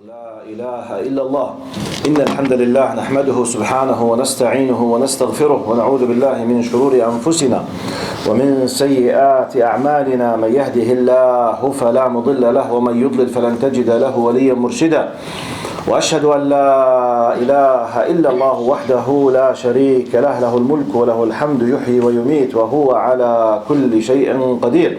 لا إله إلا الله إن الحمد لله نحمده سبحانه ونستعينه ونستغفره ونعوذ بالله من شرور أنفسنا ومن سيئات أعمالنا من يهده الله فلا مضل له ومن يضلل فلن تجد له وليا مرشدا وأشهد أن لا إله إلا الله وحده لا شريك له له الملك وله الحمد يحيي ويميت وهو على كل شيء قدير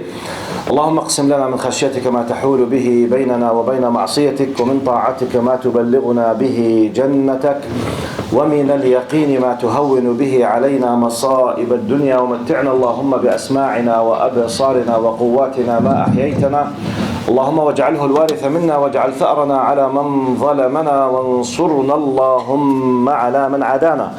اللهم اقسم لنا من خشيتك ما تحول به بيننا وبين معصيتك ومن طاعتك ما تبلغنا به جنتك ومن اليقين ما تهون به علينا مصائب الدنيا ومتعنا اللهم بأسماعنا وأبصارنا وقواتنا ما أحييتنا اللهم واجعله الوارث منا واجعل ثأرنا على من ظلمنا وانصرنا اللهم على من عادانا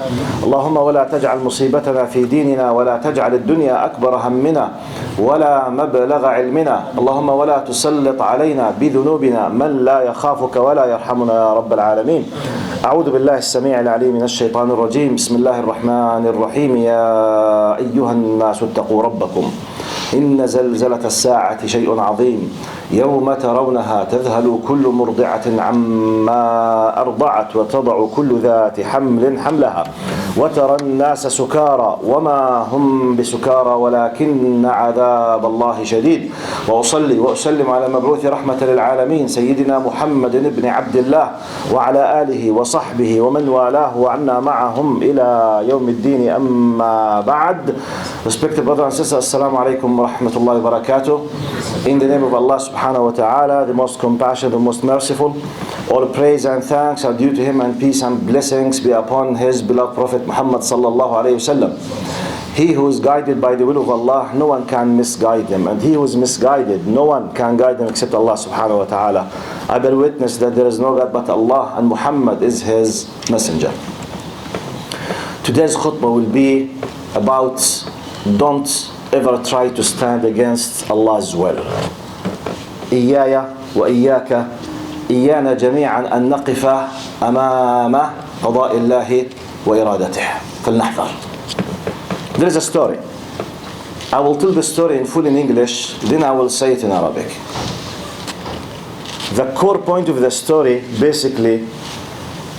اللهم ولا تجعل مصيبتنا في ديننا ولا تجعل الدنيا أكبر همنا ولا مبلغ علمنا اللهم ولا تسلط علينا بذنوبنا من لا يخافك ولا يرحمنا يا رب العالمين أعوذ بالله السميع العليم من الشيطان الرجيم بسم الله الرحمن الرحيم يا أيها الناس اتقوا ربكم إن زلزلة الساعة شيء عظيم يوم ترونها تذهل كل مرضعة عما أرضعت وتضع كل ذات حمل حملها وترى الناس سكارى وما هم بسكارى ولكن عذاب الله شديد وأصلي وأسلم على المبعوث رحمة للعالمين سيدنا محمد بن عبد الله وعلى آله وصحبه ومن والاه وعنا معهم إلى يوم الدين أما بعد. Respected brothers and sisters, Assalamu alaikum wa rahmatullahi wa barakatuh. In the name of Allah subhanahu wa ta'ala, the most compassionate, the most merciful, all praise and thanks are due to Him, and peace and blessings be upon His beloved Prophet Muhammad sallallahu alayhi wa sallam. He who is guided by the will of Allah, no one can misguide him, and he who is misguided, no one can guide him except Allah subhanahu wa ta'ala. I bear witness that there is no God but Allah, and Muhammad is His messenger. Today's khutbah will be about don't ever try to stand against Allah's will. إياي وإياك إيانا جميعا أن نقف أمام قضاء الله وإرادته فلنحذر. There is a story. I will tell the story in full in English, then I will say it in Arabic. The core point of the story basically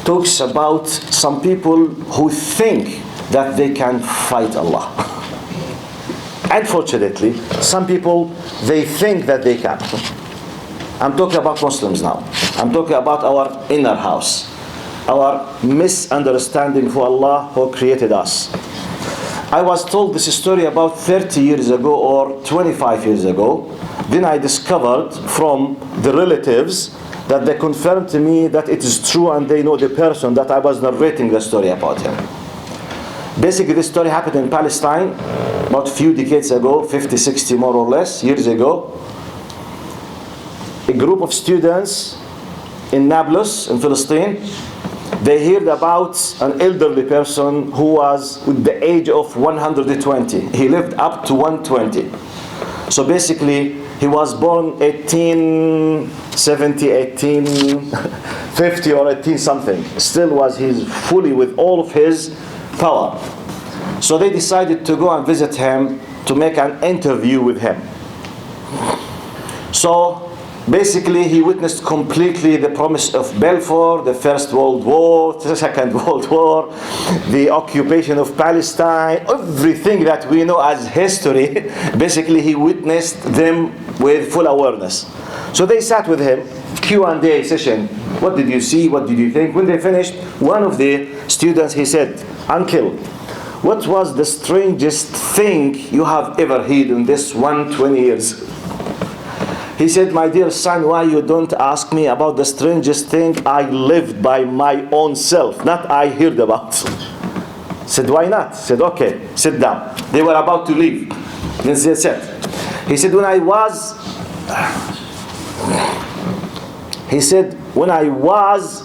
talks about some people who think that they can fight Allah. Unfortunately, some people, they think that they can. I'm talking about Muslims now. I'm talking about our inner house, our misunderstanding for Allah who created us. I was told this story about 30 years ago or 25 years ago. Then I discovered from the relatives that they confirmed to me that it is true, and they know the person that I was narrating the story about him. Basically, this story happened in Palestine about a few decades ago, 50, 60 more or less years ago. A group of students in Nablus, in Palestine, they heard about an elderly person who was with the age of 120. He lived up to 120. So basically, he was born 1870, 1850 or 18 something. Still was he's fully with all of his power. So they decided to go and visit him to make an interview with him. So basically he witnessed completely the promise of Balfour, the First World War, the Second World War, the occupation of Palestine, everything that we know as history. Basically he witnessed them with full awareness. So they sat with him, Q&A session. What did you see? What did you think? When they finished, one of the students, he said, "Uncle, what was the strangest thing you have ever heard in this 120 years?" He said, "My dear son, why you don't ask me about the strangest thing I lived by my own self, not I heard about." Said, "Why not?" Said, "Okay, sit down." They were about to leave. Then they said, he said, when I was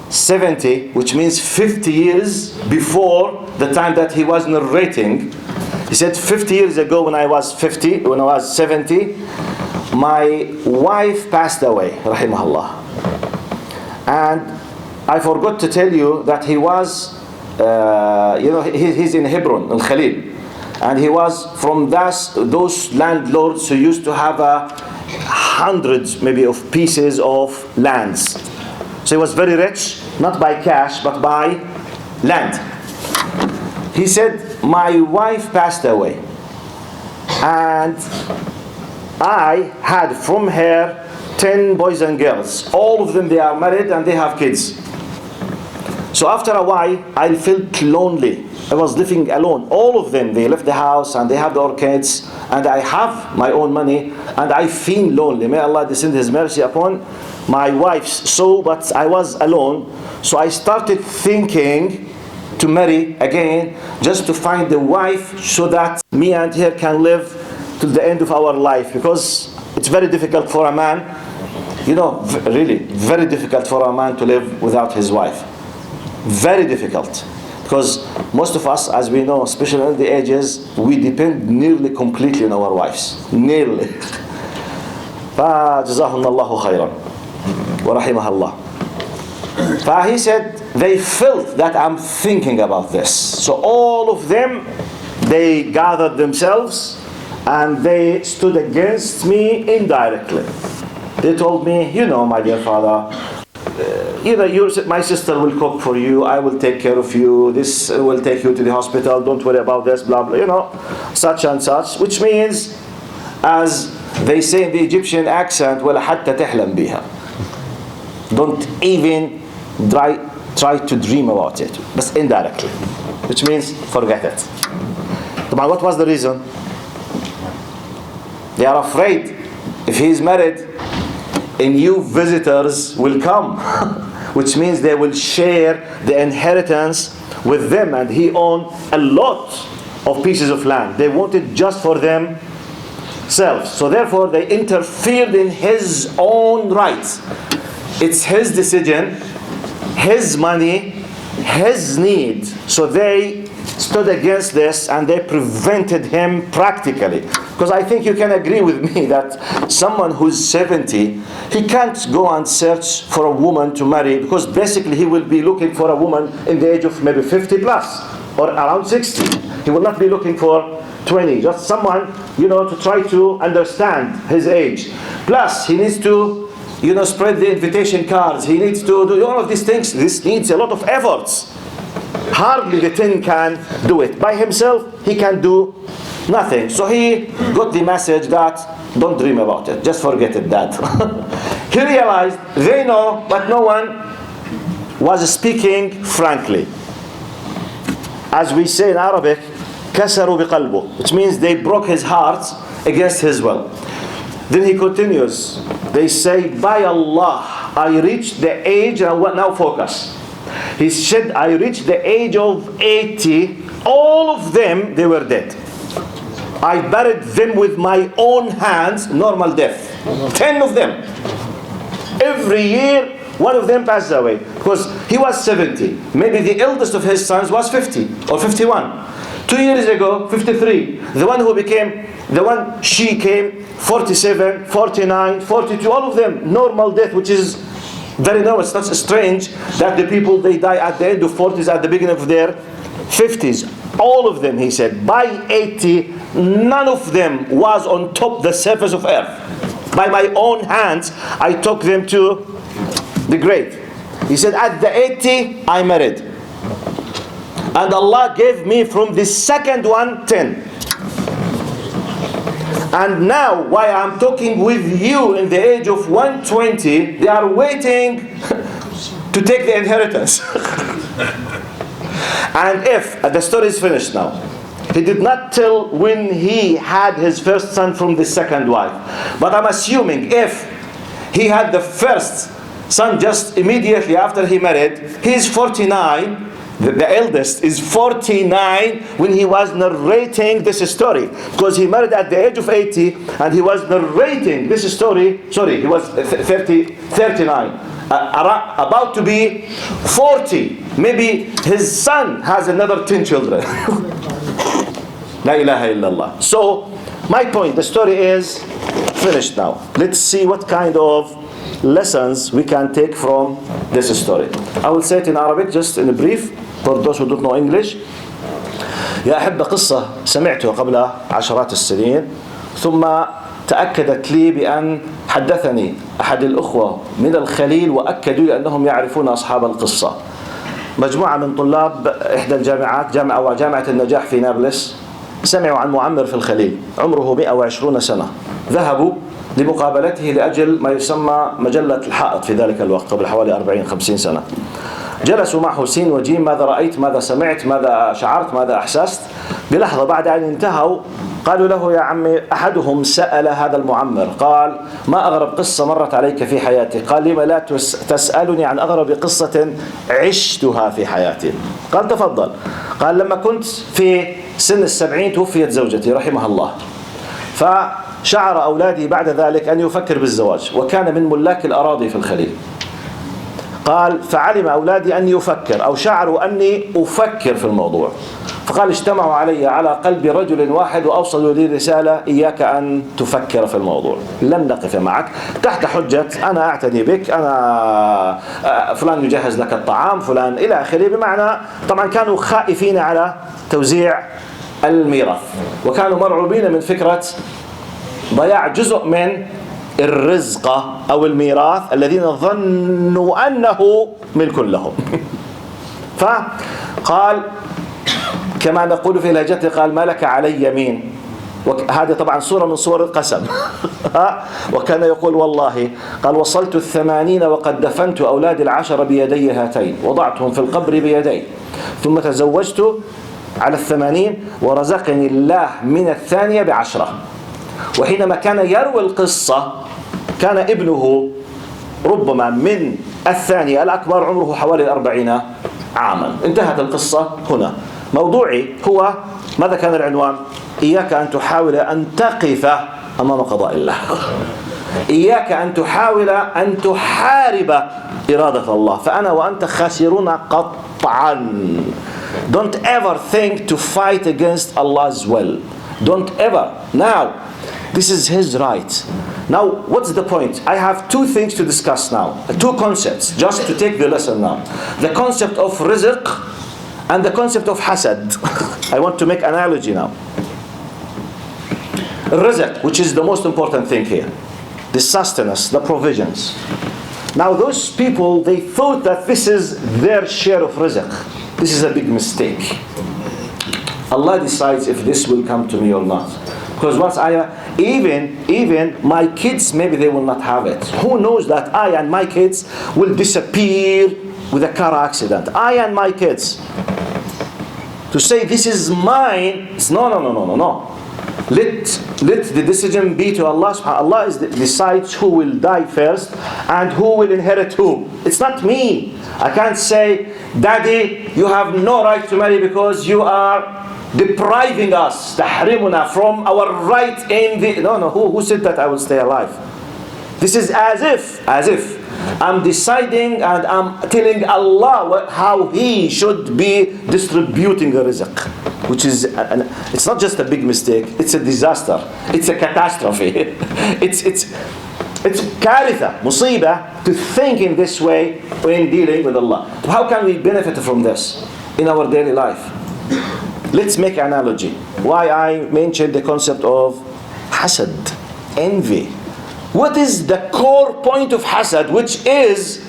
70, which means 50 years before the time that he was narrating, he said 50 years ago when I was 70, my wife passed away, rahimahullah. And I forgot to tell you that he was, he's in Hebron, in Khalil. And he was from those landlords who used to have a hundreds maybe of pieces of lands. So he was very rich, not by cash, but by land. He said, my wife passed away, and I had from her 10 boys and girls. All of them, they are married and they have kids. So after a while, I felt lonely. I was living alone. All of them, they left the house and they have their kids, and I have my own money, and I feel lonely. May Allah descend His mercy upon my wife's soul, but I was alone. So I started thinking to marry again, just to find a wife so that me and her can live till the end of our life, because it's very difficult for a man, really very difficult for a man to live without his wife. Very difficult, because most of us, as we know, especially in the ages, we depend nearly completely on our wives. Nearly. فَجَزَاهُنَّ اللَّهُ خَيْرًا وَرَحِمَهَا اللَّهُ. He said, they felt that I'm thinking about this. So all of them, they gathered themselves and they stood against me indirectly. They told me, my dear father, my sister will cook for you, I will take care of you, this will take you to the hospital, don't worry about this, blah, blah, such and such, which means, as they say in the Egyptian accent, وَلَا حَتَّى تَحْلَمْ بِهَا. Don't even try to dream about it, but indirectly, which means forget it. But what was the reason? They are afraid if he is married, new visitors will come, which means they will share the inheritance with them, and he owned a lot of pieces of land. They wanted just for themselves. So therefore they interfered in his own rights. It's his decision, his money, his need. So they stood against this and they prevented him practically. Because I think you can agree with me that someone who's 70, he can't go and search for a woman to marry, because basically he will be looking for a woman in the age of maybe 50 plus or around 60. He will not be looking for 20, just someone, to try to understand his age. Plus he needs to, spread the invitation cards. He needs to do all of these things. This needs a lot of efforts. Hardly the 10 can do it. By himself, he can do nothing. So he got the message that don't dream about it. Just forget it, Dad. He realized they know, but no one was speaking frankly. As we say in Arabic, كسروا بقلبه, which means they broke his heart against his will. Then he continues. They say, by Allah, I reached the age, and now focus. He said, I reached the age of 80. All of them, they were dead. I buried them with my own hands, normal death. 10 of them. Every year, one of them passed away. Because he was 70. Maybe the eldest of his sons was 50 or 51. 2 years ago, 53. She came 47, 49, 42. All of them, normal death, which is very normal. It's not strange that the people, they die at the end of 40s, at the beginning of their 50s. All of them, he said, by 80, none of them was on top the surface of earth. By my own hands, I took them to the grave. He said, at the 80, I married. And Allah gave me from the second one 10. And now, while I'm talking with you in the age of 120, they are waiting to take the inheritance. And if, the story is finished now, he did not tell when he had his first son from the second wife. But I'm assuming if he had the first son just immediately after he married, he's 49, the eldest is 49 when he was narrating this story. Because he married at the age of 80 and he was narrating this story, he was 39. About to be 40. Maybe his son has another 10 children. La ilaha illallah. So, my point, the story is finished now. Let's see what kind of lessons we can take from this story. I will say it in Arabic, just in a brief, for those who don't know English. يا أحب قصة سمعتها قبل عشرات السنين ثم تأكدت لي بأن حدثني أحد الأخوة من الخليل وأكدوا لي أنهم يعرفون أصحاب القصة. مجموعة من طلاب إحدى الجامعات، جامعة النجاح في نابلس، سمعوا عن معمر في الخليل عمره 120 سنة، ذهبوا لمقابلته لأجل ما يسمى مجلة الحائط في ذلك الوقت قبل حوالي 40-50 سنة. جلسوا معه سين وجيم، ماذا رأيت، ماذا سمعت، ماذا شعرت، ماذا أحسست. بلحظة بعد أن انتهوا قالوا له يا عمي، أحدهم سأل هذا المعمر قال ما أغرب قصة مرت عليك في حياتك؟ قال لما لا تسألني عن أغرب قصة عشتها في حياتي؟ قال تفضل. قال لما كنت في سن 70 توفيت زوجتي رحمها الله، فشعر أولادي بعد ذلك أن يفكر بالزواج، وكان من ملاك الأراضي في الخليل. قال فعلم أولادي أني أفكر أو شعروا أني أفكر في الموضوع، فقال اجتمعوا علي على قلب رجل واحد وأوصلوا لي رسالة إياك أن تفكر في الموضوع، لن نقف معك تحت حجة أنا أعتني بك، أنا فلان يجهز لك الطعام، فلان إلى آخره. بمعنى طبعا كانوا خائفين على توزيع الميراث، وكانوا مرعوبين من فكرة ضياع جزء من الرزق أو الميراث الذين ظنوا أنه ملك لهم. فقال كما نقول في لهجته، قال ما لك علي يمين. هذه طبعا صورة من صور القسم. وكان يقول والله، قال وصلت 80 وقد دفنت أولادي 10 بيدي هاتين، وضعتهم في القبر بيدي، ثم تزوجت على 80 ورزقني الله من 2 ب10. وحينما كان يروي القصة كان ابنه ربما من 2 الأكبر عمره حوالي 40 عاما. انتهت القصة هنا. موضوعي هو ماذا كان العنوان؟ إياك أن تحاول أن تقف أمام قضاء الله. إياك أن تحاول أن تحارب إرادة الله، فأنا وأنت خاسرون قطعا. Don't ever think to fight against Allah's will. Don't ever. Now, this is His right. Now, what's the point? I have 2 things to discuss now. 2 concepts, just to take the lesson now. The concept of rizq and the concept of hasad. I want to make an analogy now. Rizq, which is the most important thing here. The sustenance, the provisions. Now, those people, they thought that this is their share of rizq. This is a big mistake. Allah decides if this will come to me or not. Because once even my kids, maybe they will not have it. Who knows that I and my kids will disappear with a car accident? I and my kids. To say this is mine, it's no. Let the decision be to Allah. Allah decides who will die first and who will inherit who. It's not me. I can't say, Daddy, you have no right to marry because you are depriving us, tahrimuna, from our right in the... No, who said that I will stay alive? This is as if I'm deciding and I'm telling Allah how He should be distributing the rizq, which is, it's not just a big mistake, it's a disaster, it's a catastrophe. It's karitha, musibah, to think in this way when dealing with Allah. How can we benefit from this in our daily life? Let's make an analogy. Why I mentioned the concept of hasad, envy. What is the core point of hasad, which is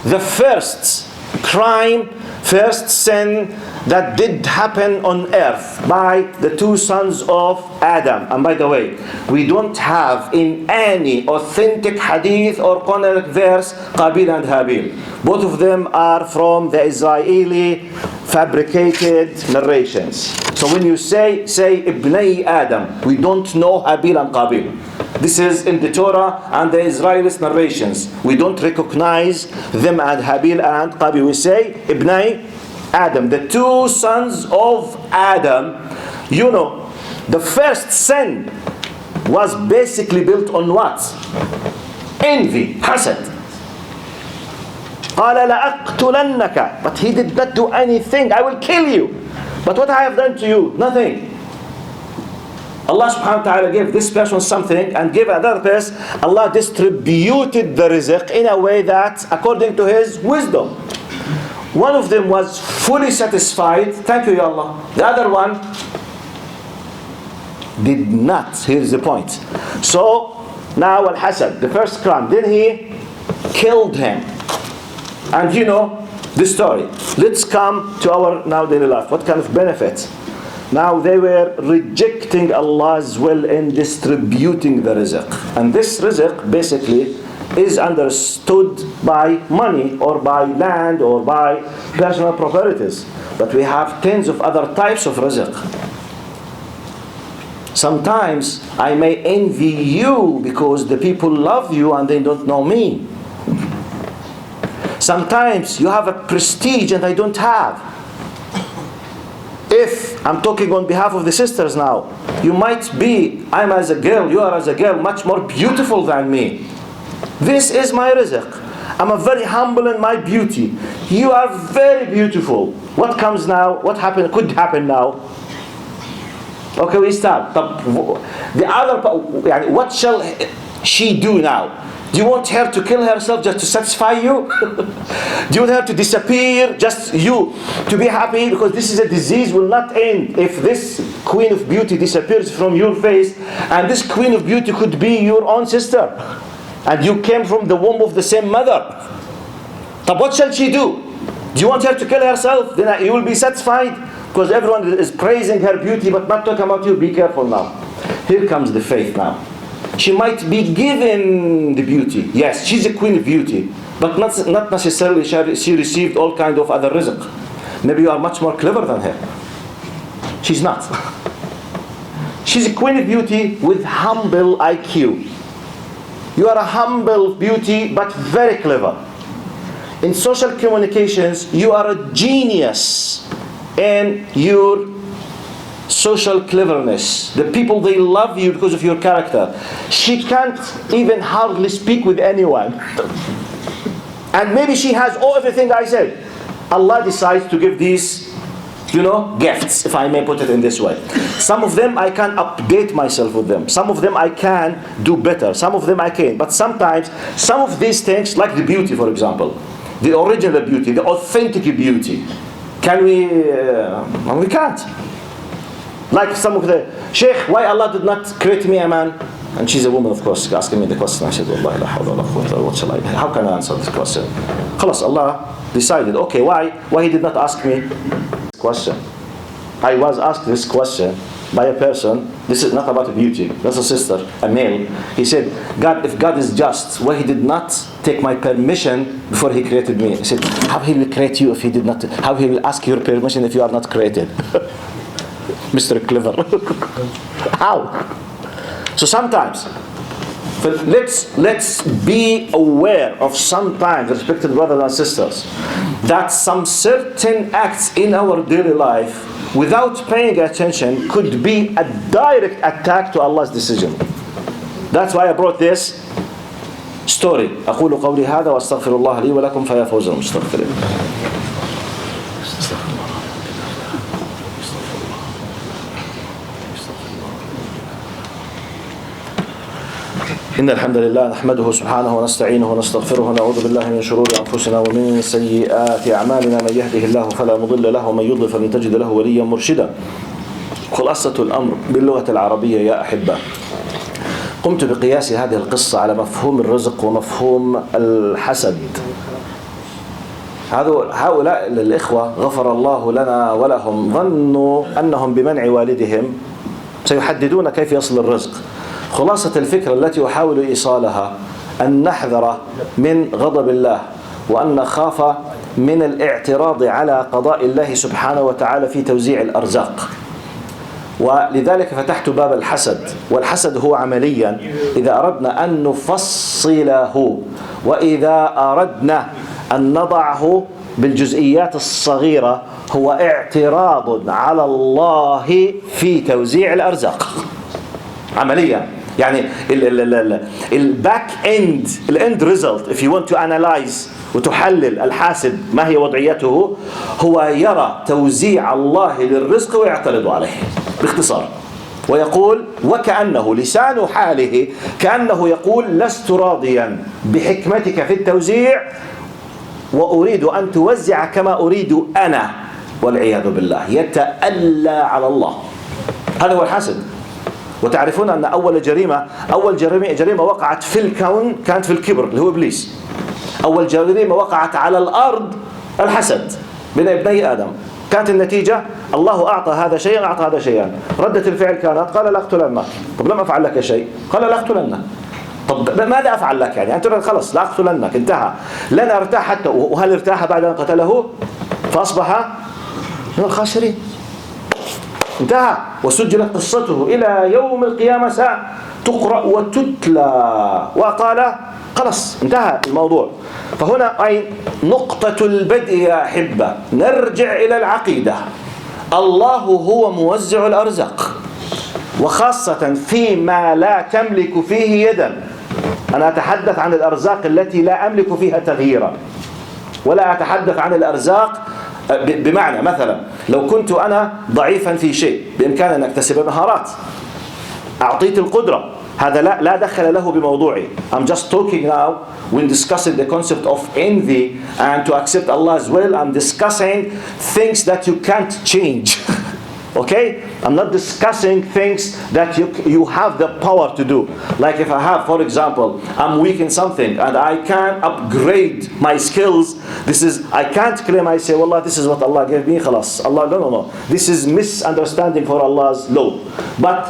the first crime, first sin that did happen on earth by the 2 sons of Adam? And by the way, we don't have in any authentic hadith or Quranic verse Qabil and Habil. Both of them are from the Israeli fabricated narrations. So when you say Ibnai Adam, we don't know Habil and Qabil. This is in the Torah and the Israelis narrations. We don't recognize them and Habil and Qabil. We say Ibnai Adam, the 2 sons of Adam. You know, the first sin was basically built on what? Envy, hasad. قال لأقتلنك. But he did not do anything. I will kill you. But what I have done to you? Nothing. Allah subhanahu wa ta'ala gave this person something and gave another person. Allah distributed the rizq in a way that according to His wisdom. One of them was fully satisfied. Thank you, Ya Allah. The other one did not. Here's the point. So now al-hasad, the first crime, then he killed him. And you know the story. Let's come to our now daily life. What kind of benefits? Now they were rejecting Allah's will in distributing the rizq. And this rizq basically is understood by money or by land or by personal properties. But we have tens of other types of rizq. Sometimes I may envy you because the people love you and they don't know me. Sometimes you have a prestige and I don't have. If I'm talking on behalf of the sisters now, you might be, I'm as a girl, you are as a girl, much more beautiful than me. This is my rizq. I'm a very humble in my beauty. You are very beautiful. What comes now? What could happen now? Okay, we start. The other, what shall she do now? Do you want her to kill herself just to satisfy you? Do you want her to disappear just you to be happy? Because this is a disease will not end if this queen of beauty disappears from your face, and this queen of beauty could be your own sister. And you came from the womb of the same mother. But what shall she do? Do you want her to kill herself? Then you will be satisfied because everyone is praising her beauty but not talking about you. Be careful now. Here comes the faith now. She might be given the beauty. Yes, she's a queen of beauty. But not necessarily she received all kind of other rizq. Maybe you are much more clever than her. She's not. She's a queen of beauty with humble IQ. You are a humble beauty, but very clever. In social communications, you are a genius in your social cleverness. The people, they love you because of your character. She can't even hardly speak with anyone. And maybe she has everything I said. Allah decides to give these, gifts, if I may put it in this way. Some of them I can update myself with them. Some of them I can do better. Some of them I can't. But sometimes, some of these things, like the beauty, for example, the original beauty, the authentic beauty, can we? We can't. Like some of the Sheikh, why Allah did not create me a man? And she's a woman, of course, asking me the question. I said, Wallahi la hawla wa la quwwata, what shall I? How can I answer this question? Khalas, Allah decided. Okay, why? Why He did not ask me this question? I was asked this question by a person. This is not about beauty. That's a sister, a male. He said, God, if God is just, why He did not take my permission before He created me? He said, how He will create you if He did not? How He will ask your permission if you are not created? Mr. Clever. How? So sometimes, but let's be aware of sometimes, respected brothers and sisters, that some certain acts in our daily life, without paying attention, could be a direct attack to Allah's decision. That's why I brought this story. أقول قولي هذا وأستغفر الله لي ولكم فيا فوز المستغفرين. إن الحمد لله نحمده سبحانه ونستعينه ونستغفره ونعوذ بالله من شرور أنفسنا ومن سيئات أعمالنا من يهده الله فلا مضل له ومن يضلل فلن تجد له وليا مرشدا. خلاصة الأمر باللغة العربية يا أحبة، قمت بقياس هذه القصة على مفهوم الرزق ومفهوم الحسد. هؤلاء الإخوة غفر الله لنا ولهم ظنوا أنهم بمنع والدهم سيحددون كيف يصل الرزق. خلاصة الفكرة التي أحاول إيصالها أن نحذر من غضب الله وأن نخاف من الاعتراض على قضاء الله سبحانه وتعالى في توزيع الأرزاق. ولذلك فتحت باب الحسد. والحسد هو عمليا إذا أردنا أن نفصله وإذا أردنا أن نضعه بالجزئيات الصغيرة هو اعتراض على الله في توزيع الأرزاق عمليا. يعني الباك اند الاند ريزلت if you want to analyze وتحلل الحاسد ما هي وضعيته، هو يرى توزيع الله للرزق ويعترض عليه باختصار، ويقول وكأنه لسان حاله كأنه يقول لست راضيا بحكمتك في التوزيع وأريد أن توزع كما أريد أنا، والعياذ بالله يتألى على الله. هذا هو الحسد. وتعرفون أن أول جريمة وقعت في الكون كانت في الكبر اللي هو إبليس. أول جريمة وقعت على الأرض الحسد بين ابني آدم. كانت النتيجة الله أعطى هذا شيئا أعطى هذا شيئا. ردة الفعل كانت قال لا أقتلنك. طب لم أفعل لك شيء؟ قال لا أقتلنك. طب ماذا أفعل لك يعني؟ أنت خلص لا أقتلنك، انتهى. لن أرتاح حتى. وهل ارتاح بعد أن قتله؟ فأصبح من الخاسرين. انتهى. وسجلت قصته إلى يوم القيامة ستقرأ وتتلى. وقال خلص انتهى الموضوع. فهنا أي نقطة البدء يا أحبة. نرجع إلى العقيدة. الله هو موزع الأرزاق، وخاصة فيما لا تملك فيه يدا. أنا أتحدث عن الأرزاق التي لا أملك فيها تغييرا، ولا أتحدث عن الأرزاق بمعنى مثلا لو كنت أنا ضعيفا في شيء بإمكاني أن أكتسب مهارات، أعطيت القدرة، هذا لا دخل له بموضوعي. I'm just talking now when discussing the concept of envy and to accept Allah's will. I'm discussing things that you can't change. Okay? I'm not discussing things that you have the power to do. Like if I have, for example, I'm weak in something and I can upgrade my skills. I can't claim, I say, Wallah, this is what Allah gave me, khalas. Allah, no. This is misunderstanding for Allah's law. But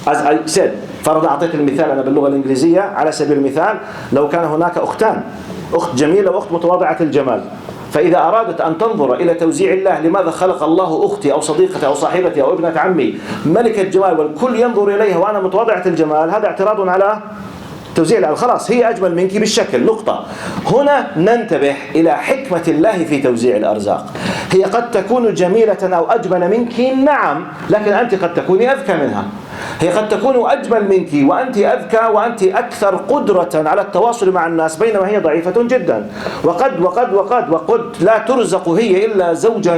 as I said, فرض أعطيت المثال أنا باللغة الإنجليزية على سبيل المثال، لو كان هناك أختان، أخت جميلة وأخت متواضعة الجمال، فإذا أرادت أن تنظر إلى توزيع الله، لماذا خلق الله أختي أو صديقتي أو صاحبتي أو ابنة عمي ملكة الجمال والكل ينظر إليها وأنا متواضعة الجمال، هذا اعتراض على توزيع الله. خلاص هي أجمل منك بالشكل، نقطة. هنا ننتبه إلى حكمة الله في توزيع الأرزاق. هي قد تكون جميلة أو أجمل منك، نعم، لكن أنت قد تكوني أذكى منها. هي قد تكون أجمل منك وأنت أذكى وأنت أكثر قدرة على التواصل مع الناس، بينما هي ضعيفة جدا. وقد لا ترزق هي إلا زوجا،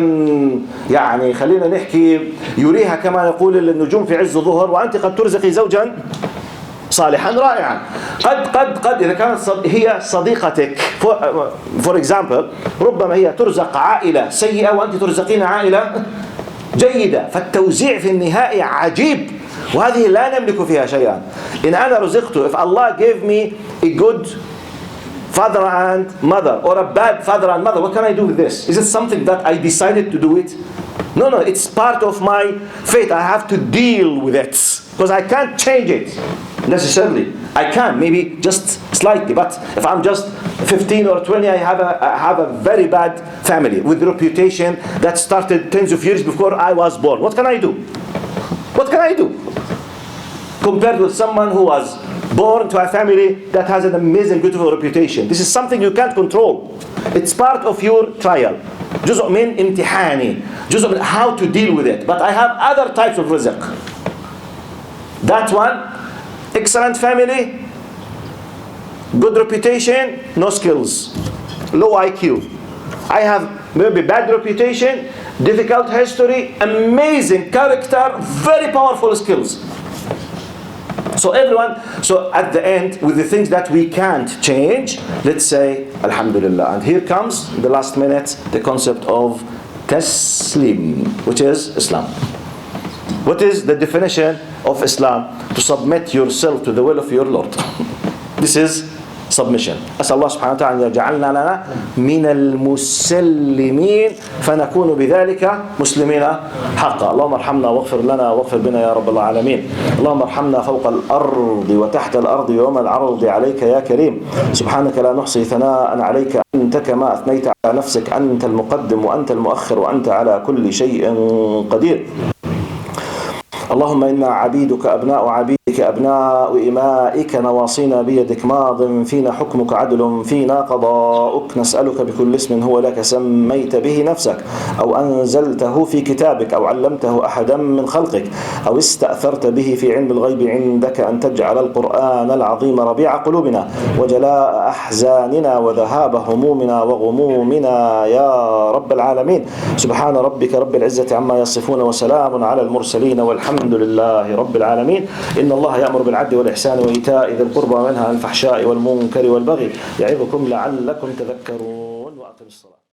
يعني خلينا نحكي يريها كما يقول النجوم في عز الظهر، وأنت قد ترزقي زوجا صالحا رائعا. قد إذا كانت هي صديقتك for example، ربما هي ترزق عائلة سيئة وأنت ترزقين عائلة جيدة، فالتوزيع في النهاية عجيب، وهذه لا نملك فيها شيئا. إن أنا رزقت، if Allah gave me a good father and mother or a bad father and mother, what can I do with this? Is it something that I decided to do it? No, it's part of my fate. I have to deal with it because I can't change it necessarily. I can, maybe just slightly, but if I'm just 15 or 20, I have a very bad family with reputation that started tens of years before I was born. What can I do? What can I do? Compared with someone who was born to a family that has an amazing, beautiful reputation. This is something you can't control. It's part of your trial. جزء من امتحاني. جزء من how to deal with it. But I have other types of rizq. That one, excellent family, good reputation, no skills, low IQ. I have maybe bad reputation, difficult history, amazing character, very powerful skills. So at the end, with the things that we can't change, let's say Alhamdulillah. And here comes the last minute, the concept of Taslim, which is Islam. What is the definition of Islam? To submit yourself to the will of your Lord. This is submission. أسأل الله سبحانه وتعالى أن يجعلنا لنا من المسلمين فنكون بذلك مسلمين حقا. اللهم ارحمنا واغفر لنا واغفر بنا يا رب العالمين. اللهم ارحمنا فوق الأرض وتحت الأرض ويوم العرض عليك يا كريم. سبحانك لا نحصي ثناء عليك أنت كما أثنيت على نفسك. أنت المقدم وأنت المؤخر وأنت على كل شيء قدير. اللهم إنا عبيدك أبناء عبيدك أبناء إمائك نواصينا بيدك ماض فينا حكمك عدل فينا قضاؤك. نسألك بكل اسم هو لك سميت به نفسك أو أنزلته في كتابك أو علمته أحدا من خلقك أو استأثرت به في علم الغيب عندك أن تجعل القرآن العظيم ربيع قلوبنا وجلاء أحزاننا وذهاب همومنا وغمومنا يا رب العالمين. سبحان ربك رب العزة عما يصفون وسلام على المرسلين والحمد لله رب العالمين. إن الله يأمر بالعدل والإحسان وإيتاء ذي القربى وينهى عن الفحشاء والمنكر والبغي يعظكم لعلكم تذكرون. وأقم الصلاة.